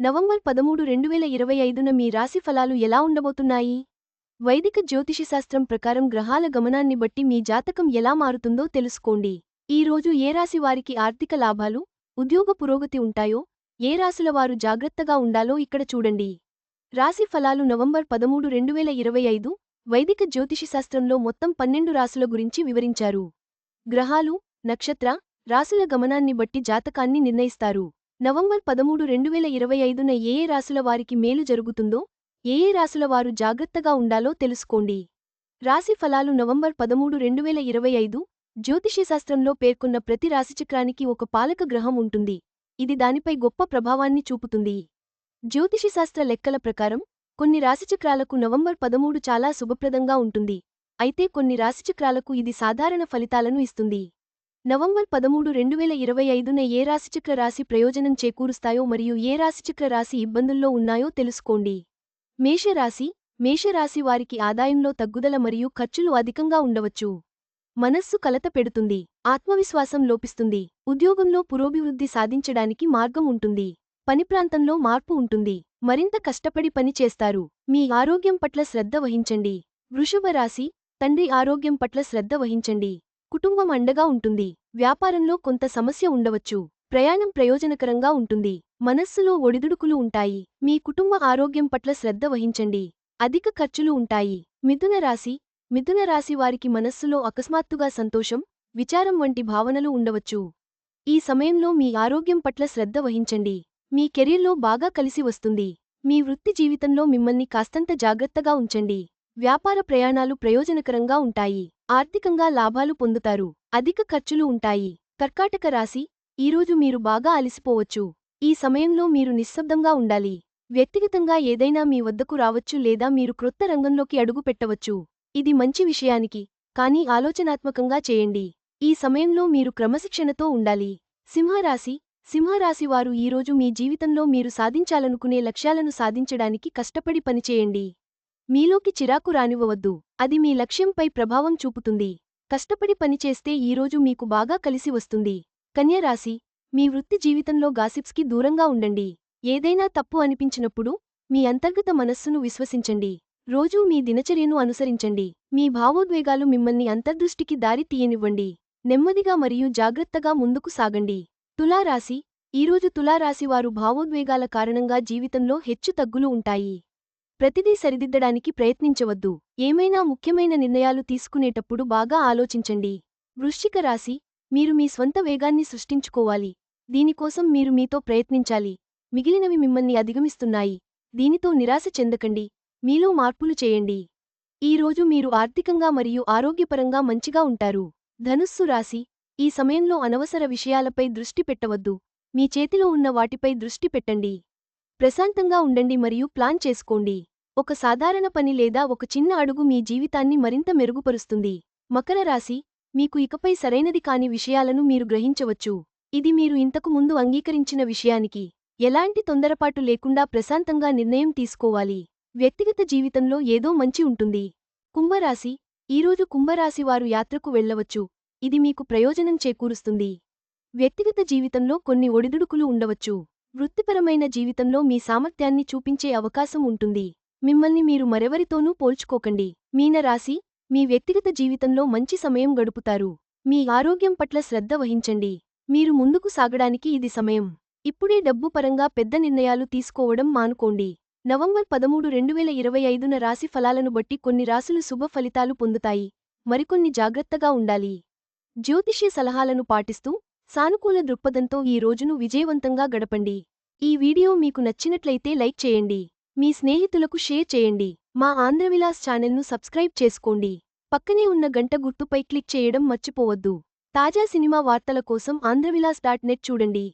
November 13, 2025న మీ రాశి ఫలాలు ఎలా ఉండబోతున్నాయి? వైదిక జ్యోతిషశాస్త్రం ప్రకారం గ్రహాల గమనాన్ని బట్టి మీ జాతకం ఎలా మారుతుందో తెలుసుకోండి. ఈ రోజు ఏ రాశి వారికి ఆర్థిక లాభాలు, ఉద్యోగ పురోగతి ఉంటాయో, ఏ రాశుల వారు జాగ్రత్తగా ఉండాలో ఇక్కడ చూడండి. రాశి ఫలాలు నవంబర్ 13, 2025 వైదిక జ్యోతిషశాస్త్రంలో మొత్తం 12 రాశుల గురించి వివరించారు. గ్రహాలు, నక్షత్ర, రాశుల గమనాన్ని బట్టి జాతకాన్ని నిర్ణయిస్తారు. నవంబర్ 13, 2025న ఏ రాశుల వారికి మేలు జరుగుతుందో, ఏ రాశుల వారు జాగ్రత్తగా ఉండాలో తెలుసుకోండి. రాశి ఫలాలు నవంబర్ 13, 2025 జ్యోతిష్యశాస్త్రంలో పేర్కొన్న ప్రతి రాశిచక్రానికి ఒక పాలక గ్రహం ఉంటుంది. ఇది దానిపై గొప్ప ప్రభావాన్ని చూపుతుంది. జ్యోతిషశాస్త్ర లెక్కల ప్రకారం కొన్ని రాశిచక్రాలకు నవంబర్ 13 చాలా శుభప్రదంగా ఉంటుంది. అయితే కొన్ని రాశిచక్రాలకు ఇది సాధారణ ఫలితాలను ఇస్తుంది. నవంబర్ 13, 2025న ఏ రాశిచక్ర రాశి ప్రయోజనం చేకూరుస్తాయో మరియు ఏ రాశిచక్ర రాశి ఇబ్బందుల్లో ఉన్నాయో తెలుసుకోండి. మేషరాశి వారికి ఆదాయంలో తగ్గుదల మరియు ఖర్చులు అధికంగా ఉండవచ్చు. మనస్సు కలత పెడుతుంది, ఆత్మవిశ్వాసం లోపిస్తుంది. ఉద్యోగంలో పురోభివృద్ధి సాధించడానికి మార్గం ఉంటుంది. పని ప్రాంతంలో మార్పు ఉంటుంది. మరింత కష్టపడి పని చేస్తారు. మీ ఆరోగ్యం పట్ల శ్రద్ధ వహించండి. వృషభ రాశి, తండ్రి ఆరోగ్యం పట్ల శ్రద్ధ వహించండి. కుటుంబం అండగా ఉంటుంది. వ్యాపారంలో కొంత సమస్య ఉండవచ్చు. ప్రయాణం ప్రయోజనకరంగా ఉంటుంది. మనస్సులో ఒడిదుడుకులు ఉంటాయి. మీ కుటుంబ ఆరోగ్యం పట్ల శ్రద్ధ వహించండి. అధిక ఖర్చులు ఉంటాయి. మిథున రాశి వారికి మనస్సులో అకస్మాత్తుగా సంతోషం, విచారం వంటి భావనలు ఉండవచ్చు. ఈ సమయంలో మీ ఆరోగ్యం పట్ల శ్రద్ధ వహించండి. మీ కెరీర్లో బాగా కలిసి వస్తుంది. మీ వృత్తి జీవితంలో మిమ్మల్ని కాస్తంత జాగ్రత్తగా ఉంచండి. వ్యాపార ప్రయాణాలు ప్రయోజనకరంగా ఉంటాయి. ఆర్థికంగా లాభాలు పొందుతారు. అధిక ఖర్చులు ఉంటాయి. కర్కాటక రాశి, ఈరోజు మీరు బాగా అలిసిపోవచ్చు. ఈ సమయంలో మీరు నిశ్శబ్దంగా ఉండాలి. వ్యక్తిగతంగా ఏదైనా మీ వద్దకు రావచ్చు లేదా మీరు క్రొత్త రంగంలోకి అడుగు పెట్టవచ్చు. ఇది మంచి విషయానికి, కానీ ఆలోచనాత్మకంగా చేయండి. ఈ సమయంలో మీరు క్రమశిక్షణతో ఉండాలి. సింహరాశివారు ఈరోజు మీ జీవితంలో మీరు సాధించాలనుకునే లక్ష్యాలను సాధించడానికి కష్టపడి పనిచేయండి. మీలోకి చిరాకు రానివ్వవద్దు. అది మీ లక్ష్యంపై ప్రభావం చూపుతుంది. కష్టపడి పనిచేస్తే ఈరోజు మీకు బాగా కలిసి వస్తుంది. కన్యరాశి, మీ వృత్తి జీవితంలో గాసిప్స్కి దూరంగా ఉండండి. ఏదైనా తప్పు అనిపించినప్పుడు మీ అంతర్గత మనస్సును విశ్వసించండి. రోజూ మీ దినచర్యను అనుసరించండి. మీ భావోద్వేగాలు మిమ్మల్ని అంతర్దృష్టికి దారి తీయనివ్వండి. నెమ్మదిగా మరియు జాగ్రత్తగా ముందుకు సాగండి. తులారాశి, ఈరోజు తులారాశివారు భావోద్వేగాల కారణంగా జీవితంలో హెచ్చు తగ్గులు ఉంటాయి. ప్రతిదీ సరిదిద్దడానికి ప్రయత్నించవద్దు. ఏమైనా ముఖ్యమైన నిర్ణయాలు తీసుకునేటప్పుడు బాగా ఆలోచించండి. వృశ్చిక రాశి, మీరు మీ స్వంత వేగాన్ని సృష్టించుకోవాలి. దీనికోసం మీరు మీతో ప్రయత్నించాలి. మిగిలినవి మిమ్మల్ని అధిగమిస్తున్నాయి. దీనితో నిరాశ చెందకండి. మీలో మార్పులు చేయండి. ఈరోజు మీరు ఆర్థికంగా మరియు ఆరోగ్యపరంగా మంచిగా ఉంటారు. ధనుస్సు రాశి, ఈ సమయంలో అనవసర విషయాలపై దృష్టి పెట్టవద్దు. మీ చేతిలో ఉన్న వాటిపై దృష్టి పెట్టండి. ప్రశాంతంగా ఉండండి మరియు ప్లాన్ చేసుకోండి. ఒక సాధారణ పని లేదా ఒక చిన్న అడుగు మీ జీవితాన్ని మరింత మెరుగుపరుస్తుంది. మకర రాశి, మీకు ఇకపై సరైనది కాని విషయాలను మీరు గ్రహించవచ్చు. ఇది మీరు ఇంతకు ముందు అంగీకరించిన విషయానికి. ఎలాంటి తొందరపాటు లేకుండా ప్రశాంతంగా నిర్ణయం తీసుకోవాలి. వ్యక్తిగత జీవితంలో ఏదో మంచి ఉంటుంది. కుంభరాశి, ఈరోజు కుంభరాశివారు యాత్రకు వెళ్లవచ్చు. ఇది మీకు ప్రయోజనం చేకూరుస్తుంది. వ్యక్తిగత జీవితంలో కొన్ని ఒడిదుడుకులు ఉండవచ్చు. వృత్తిపరమైన జీవితంలో మీ సామర్థ్యాన్ని చూపించే అవకాశం ఉంటుంది. మిమ్మల్ని మీరు మరెవరితోనూ పోల్చుకోకండి. మీనరాశి, మీ వ్యక్తిగత జీవితంలో మంచి సమయం గడుపుతారు. మీ ఆరోగ్యం పట్ల శ్రద్ధ వహించండి. మీరు ముందుకు సాగడానికి ఇది సమయం. ఇప్పుడే డబ్బు పరంగా పెద్ద నిర్ణయాలు తీసుకోవడం మానుకోండి. నవంబర్ 13, 2025న రాశి ఫలాలను బట్టి కొన్ని రాశులు శుభ ఫలితాలు పొందుతాయి. మరికొన్ని జాగ్రత్తగా ఉండాలి. జ్యోతిష్య సలహాలను పాటిస్తూ సానుకూల దృక్పథంతో ఈ రోజును విజయవంతంగా గడపండి. ఈ వీడియో మీకు నచ్చినట్లయితే లైక్ చేయండి. మీ స్నేహితులకు షేర్ చేయండి. మా ఆంధ్రవిలాస్ ఛానల్ను సబ్స్క్రైబ్ చేసుకోండి. పక్కనే ఉన్న గంట గుర్తుపై క్లిక్ చేయడం మర్చిపోవద్దు. తాజా సినిమా వార్తల కోసం ఆంధ్రవిలాస్.net చూడండి.